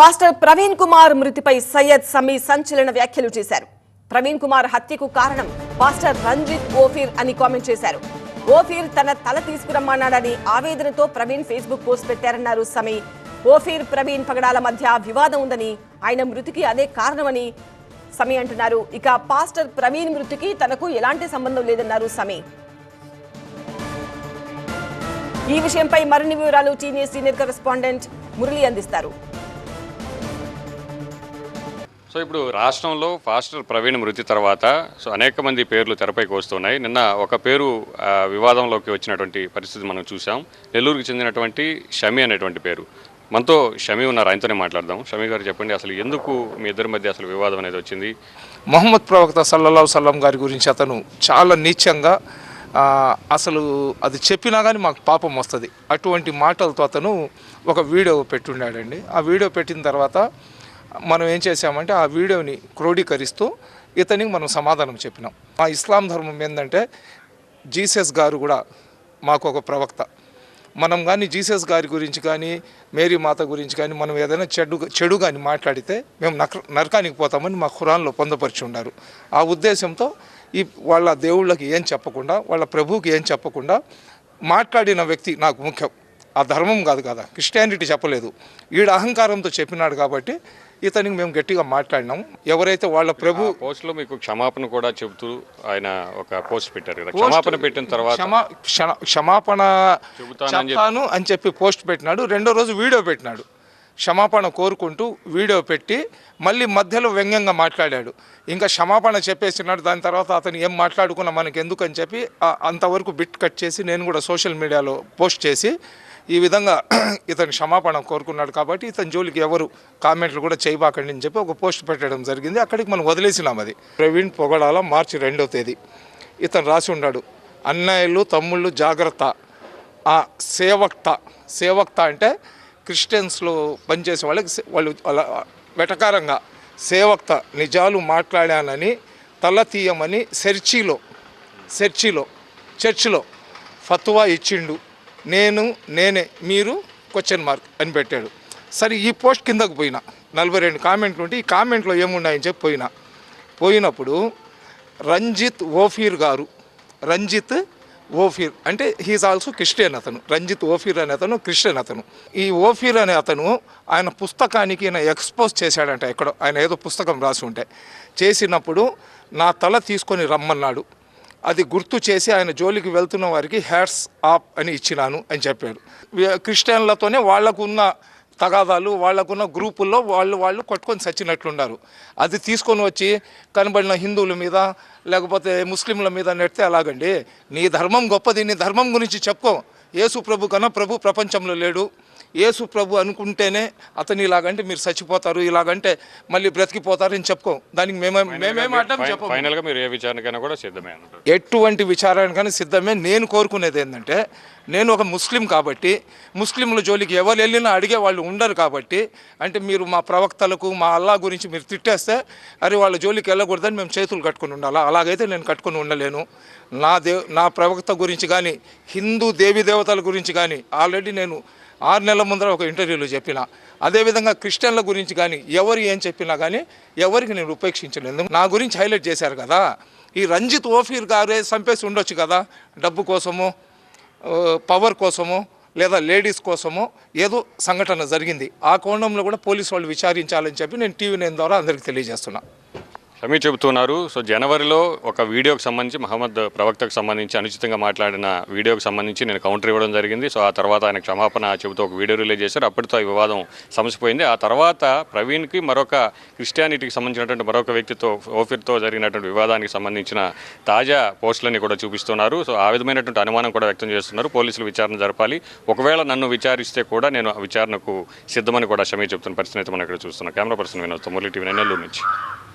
Pastor Praveen Kumar మృతిపై సయ్యద్ సమీ సంచలన వ్యాఖ్యలు చేశారు. ప్రవీణ్ కుమార్ హత్యకు కారణం పాస్టర్ రంజిత్ ఓఫీర్ అని కామెంట్ చేశారు. ఓఫీర్ తన తల తీసుకురమ్మన్నాడని ఆవేదనతో ప్రవీణ్ ఫేస్బుక్ పోస్ట్ పెట్టారన్నారు సమీ. ఓఫీర్ ప్రవీణ్ పగడాల మధ్య వివాదం ఉందని, ఆయన మృతికి అదే కారణమని సమీ అంటున్నారు. ఇక పాస్టర్ ప్రవీణ్ మృతికి తనకు ఎలాంటి సంబంధం లేదన్నారు సమీ. ఈ విషయంపై మరిన్ని వివరాలు టీవీఎస్ సీనియర్ కరెస్పాండెంట్ మురళి అందిస్తారు. సో ఇప్పుడు రాష్ట్రంలో పాస్టర్ ప్రవీణ్ మృతి తర్వాత అనేక మంది పేర్లు తెరపైకి వస్తున్నాయి. నిన్న ఒక పేరు వివాదంలోకి వచ్చినటువంటి పరిస్థితి మనం చూసాం. నెల్లూరుకి చెందినటువంటి షమీ అనేటువంటి పేరు. మనతో షమీ ఉన్నారు, ఆయనతోనే మాట్లాడదాం. షమీ గారు చెప్పండి, అసలు ఎందుకు మీ ఇద్దరి మధ్య అసలు వివాదం అనేది వచ్చింది? మొహమ్మద్ ప్రవక్త సల్లల్లాహు సల్లం గారి గురించి అతను చాలా నీచంగా, అసలు అది చెప్పినా కానీ మాకు పాపం వస్తుంది, అటువంటి మాటలతో అతను ఒక వీడియో పెట్టుండాడండి. ఆ వీడియో పెట్టిన తర్వాత మనం ఏం చేసామంటే ఆ వీడియోని క్రోడీకరిస్తూ ఇతనికి మనం సమాధానం చెప్పినాం. మా ఇస్లాం ధర్మం ఏంటంటే జీసస్ గారు కూడా మాకు ఒక ప్రవక్త. మనం కానీ జీసస్ గారి గురించి కానీ మేరీ మాత గురించి కానీ మనం ఏదైనా చెడు కానీ మాట్లాడితే మేము నరకానికి పోతామని మా ఖురాన్లో పొందపరిచి ఉన్నారు. ఆ ఉద్దేశంతో వాళ్ళ దేవుళ్ళకి ఏం చెప్పకుండా, వాళ్ళ ప్రభువుకి ఏం చెప్పకుండా మాట్లాడిన వ్యక్తి నాకు ముఖ్యం. ఆ ధర్మం కాదు కదా, క్రిస్టియానిటీ చెప్పలేదు, ఈడ అహంకారంతో చెప్పినాడు కాబట్టి ఇతనికి మేము గట్టిగా మాట్లాడినాం. ఎవరైతే వాళ్ళ ప్రభు పోస్ట్లో మీకు క్షమాపణ కూడా చెబుతూ ఆయన ఒక పోస్ట్ పెట్టారు కదా, క్షమాపణ పెట్టిన తర్వాత క్షమాపణ చెప్తాను అని చెప్పి పోస్ట్ పెట్టినాడు. రెండో రోజు వీడియో పెట్టినాడు, క్షమాపణ కోరుకుంటూ వీడియో పెట్టి మళ్ళీ మధ్యలో వ్యంగ్యంగా మాట్లాడాడు. ఇంకా క్షమాపణ చెప్పేసినాడు. దాని తర్వాత అతను ఏం మాట్లాడుకున్నా మనకి ఎందుకు అని చెప్పి అంతవరకు బిట్ కట్ చేసి నేను కూడా సోషల్ మీడియాలో పోస్ట్ చేసి ఈ విధంగా ఇతను క్షమాపణ కోరుకున్నాడు కాబట్టి ఇతని జోలికి ఎవరు కామెంట్లు కూడా చేయబాకండి అని చెప్పి ఒక పోస్ట్ పెట్టడం జరిగింది. అక్కడికి మనం వదిలేసినాం. అది ప్రవీణ్ పొగడాల మార్చి 2వ తేదీ ఇతను రాసి ఉన్నాడు, అన్నయ్యలు తమ్ముళ్ళు జాగ్రత్త, ఆ సేవక్త అంటే క్రిస్టియన్స్లో పనిచేసే వాళ్ళు వెటకారంగా సేవక్త నిజాలు మాట్లాడానని తల తీయమని చర్చిలో ఫత్వా ఇచ్చిండు. నేనే మీరు క్వశ్చన్ మార్క్ అని పెట్టాడు. సరే ఈ పోస్ట్ కిందకు పోయినా 42 కామెంట్లు ఉంటే ఈ కామెంట్లో ఏమున్నాయని చెప్పి పోయినప్పుడు రంజిత్ ఓఫీర్ అంటే హీఈస్ ఆల్సో క్రిస్టియన్. అతను రంజిత్ ఓఫీర్ అనే అతను క్రిస్టియన్. అతను ఈ ఓఫీర్ అనే అతను ఆయన పుస్తకానికి ఆయన ఎక్స్పోజ్ చేశాడంట. ఎక్కడో ఆయన ఏదో పుస్తకం రాసి ఉంటే చేసినప్పుడు నా తల తీసుకొని రమ్మన్నాడు. అది గుర్తు చేసి ఆయన జోలికి వెళ్తున్న వారికి హ్యాట్స్ ఆఫ్ అని ఇచ్చినాను అని చెప్పాడు. క్రిస్టియన్లతోనే వాళ్లకున్న తగాదాలు, వాళ్లకున్న గ్రూపుల్లో వాళ్ళు కొట్టుకొని చచ్చినట్లున్నారు. అది తీసుకొని వచ్చి కనబడిన హిందువుల మీద లేకపోతే ముస్లింల మీద నెడితే అలాగండి. నీ ధర్మం గొప్పది, నీ ధర్మం గురించి చెప్పుకో. యేసు ప్రభు కన్నా ప్రభు ప్రపంచంలో లేడు. యేసు ప్రభు అనుకుంటేనే అతను ఇలాగంటే మీరు చచ్చిపోతారు, ఇలాగంటే మళ్ళీ బ్రతికిపోతారు అని చెప్పుకో. దానికి మేమేం అడ్డం చెప్పు. ఫైనల్గా మీరు ఏ విచారణకైనా కూడా సిద్ధమే? ఎటువంటి విచారణకైనా సిద్ధమే. నేను కోరుకునేది ఏంటంటే, నేను ఒక ముస్లిం కాబట్టి ముస్లింల జోలికి ఎవరు వెళ్ళినా అడిగే వాళ్ళు ఉండరు కాబట్టి, అంటే మీరు మా ప్రవక్తలకు మా అల్లా గురించి మీరు తిట్టేస్తే అరే వాళ్ళ జోలికి వెళ్ళకూడదని మేము చేతులు కట్టుకుని ఉండాలా? అలాగైతే నేను కట్టుకుని ఉండలేను. నా ప్రవక్త గురించి కానీ హిందూ దేవీ దేవతల గురించి కానీ ఆల్రెడీ నేను 6 నెలల ముందర ఒక ఇంటర్వ్యూలో చెప్పిన. అదేవిధంగా క్రిస్టియన్ల గురించి కానీ ఎవరు ఏం చెప్పినా కానీ ఎవరికి నేను ఉపేక్షించలేదు. నా గురించి హైలైట్ చేశారు కదా. ఈ రంజిత్ ఓఫీర్ గారే చంపేసి ఉండొచ్చు కదా, డబ్బు కోసమో పవర్ కోసమో లేదా లేడీస్ కోసమో ఏదో సంఘటన జరిగింది. ఆ కోణంలో కూడా పోలీసు వాళ్ళు విచారించాలని చెప్పి నేను TV9 ద్వారా అందరికీ తెలియజేస్తున్నా. షమీ చెబుతున్నారు. సో జనవరిలో ఒక వీడియోకి సంబంధించి మహమ్మద్ ప్రవక్తకు సంబంధించి అనుచితంగా మాట్లాడిన వీడియోకి సంబంధించి నేను కౌంటర్ ఇవ్వడం జరిగింది. సో ఆ తర్వాత ఆయన క్షమాపణ చెబుతూ ఒక వీడియో రిలీజ్ చేశారు. అప్పటితో ఈ వివాదం సమసిపోయింది. ఆ తర్వాత ప్రవీణ్కి మరొక క్రిస్టియానిటీకి సంబంధించినటువంటి మరొక వ్యక్తితో ఓఫీర్తో జరిగినటువంటి వివాదానికి సంబంధించిన తాజా పోస్టులని కూడా చూపిస్తున్నారు. సో ఆ విధమైనటువంటి అనుమానం కూడా వ్యక్తం చేస్తున్నారు. పోలీసులు విచారణ జరపాలి, ఒకవేళ నన్ను విచారిస్తే కూడా నేను విచారణకు సిద్ధమని కూడా షమీ చెబుతున్న పరిస్థితి అయితే మనం ఇక్కడ చూస్తున్నాం. Camera person Vinod, Murali TV9 Nellore నుంచి.